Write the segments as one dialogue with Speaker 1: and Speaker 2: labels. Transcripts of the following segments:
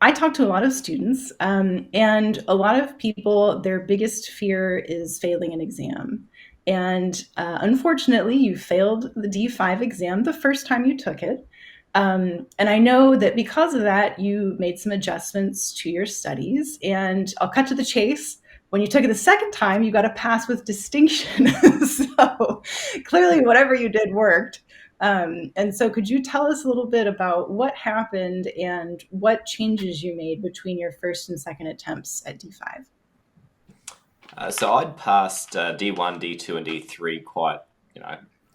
Speaker 1: I talk to a lot of students, and a lot of people, their biggest fear is failing an exam. And unfortunately, you failed the D5 exam the first time you took it. And I know that because of that, you made some adjustments to your studies. And I'll cut to the chase. When you took it the second time, you got a pass with distinction. So clearly, whatever you did worked. And so, could you tell us a little bit about what happened and what changes you made between your first and second attempts at D5?
Speaker 2: So I'd passed D1, D2, and D3 quite,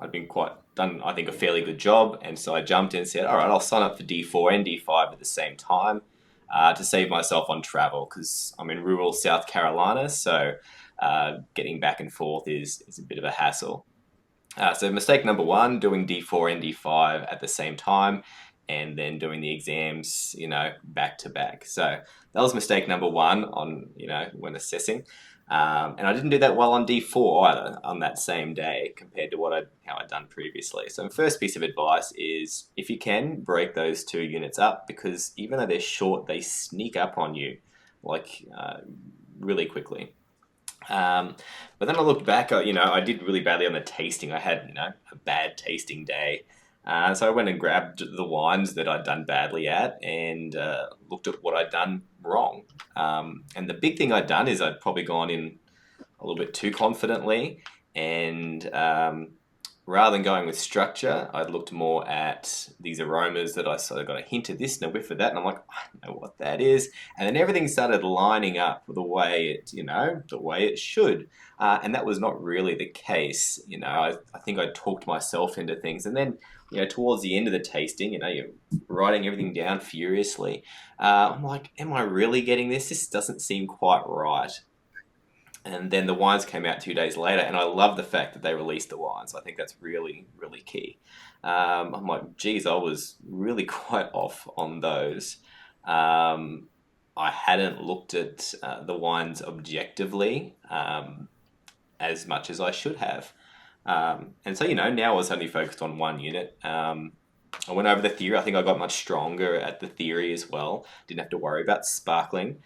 Speaker 2: I'd been quite done, I think, a fairly good job. And so I jumped in and said, all right, I'll sign up for D4 and D5 at the same time to save myself on travel because I'm in rural South Carolina. So getting back and forth is a bit of a hassle. So mistake number one, doing D4 and D5 at the same time and then doing the exams, back to back. So that was mistake number one on, when assessing. And I didn't do that well on D4 either on that same day compared to how I'd done previously. So the first piece of advice is if you can break those two units up because even though they're short, they sneak up on you like really quickly. But then I looked back, I did really badly on the tasting. I had, a bad tasting day. So I went and grabbed the wines that I'd done badly at and looked at what I'd done wrong. And the big thing I'd done is I'd probably gone in a little bit too confidently and rather than going with structure, I looked more at these aromas that I sort of got a hint of this and a whiff of that, and I'm like, I know what that is. And then everything started lining up the way it should. And that was not really the case. I think I talked myself into things. And then, towards the end of the tasting, you're writing everything down furiously. I'm like, am I really getting this? This doesn't seem quite right. And then the wines came out 2 days later, and I love the fact that they released the wines. I think that's really, really key. I'm like, geez, I was really quite off on those. I hadn't looked at the wines objectively as much as I should have. And so, now I was only focused on one unit. I went over the theory. I think I got much stronger at the theory as well. Didn't have to worry about sparkling.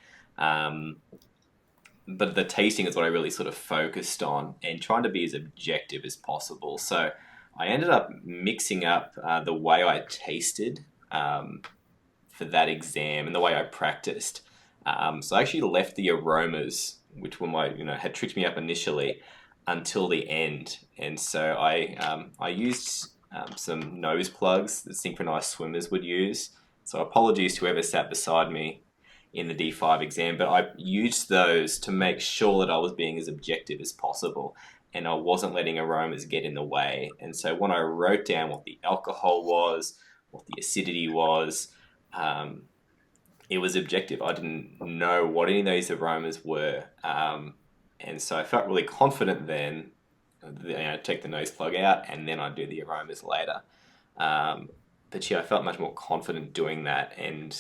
Speaker 2: But the tasting is what I really sort of focused on and trying to be as objective as possible. So I ended up mixing up the way I tasted for that exam and the way I practiced. So I actually left the aromas, which were had tricked me up initially, until the end. And so I used some nose plugs that synchronized swimmers would use. So apologies to whoever sat beside me in the D5 exam, but I used those to make sure that I was being as objective as possible and I wasn't letting aromas get in the way. And so when I wrote down what the alcohol was, what the acidity was, it was objective. I didn't know what any of those aromas were. And so I felt really confident then, take the nose plug out and then I'd do the aromas later. But yeah, I felt much more confident doing that and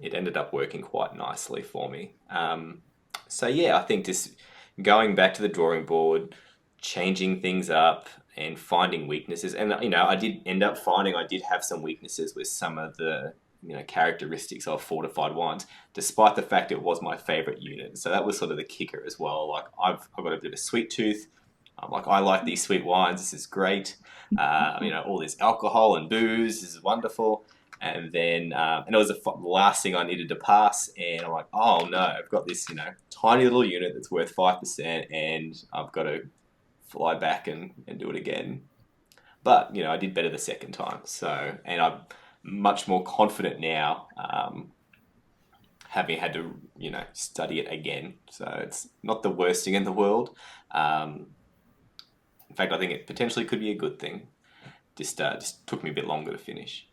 Speaker 2: it ended up working quite nicely for me. So yeah, I think just going back to the drawing board, changing things up and finding weaknesses. And, I did end up finding I did have some weaknesses with some of the, characteristics of fortified wines, despite the fact it was my favorite unit. So that was sort of the kicker as well. Like I've got a bit of a sweet tooth. I'm like, I like these sweet wines. This is great. All this alcohol and booze. This is wonderful. And then, and it was the last thing I needed to pass. And I'm like, oh no, I've got this, tiny little unit that's worth 5% and I've got to fly back and do it again. But, I did better the second time. So, and I'm much more confident now, having had to, study it again. So it's not the worst thing in the world. In fact, I think it potentially could be a good thing. Just took me a bit longer to finish.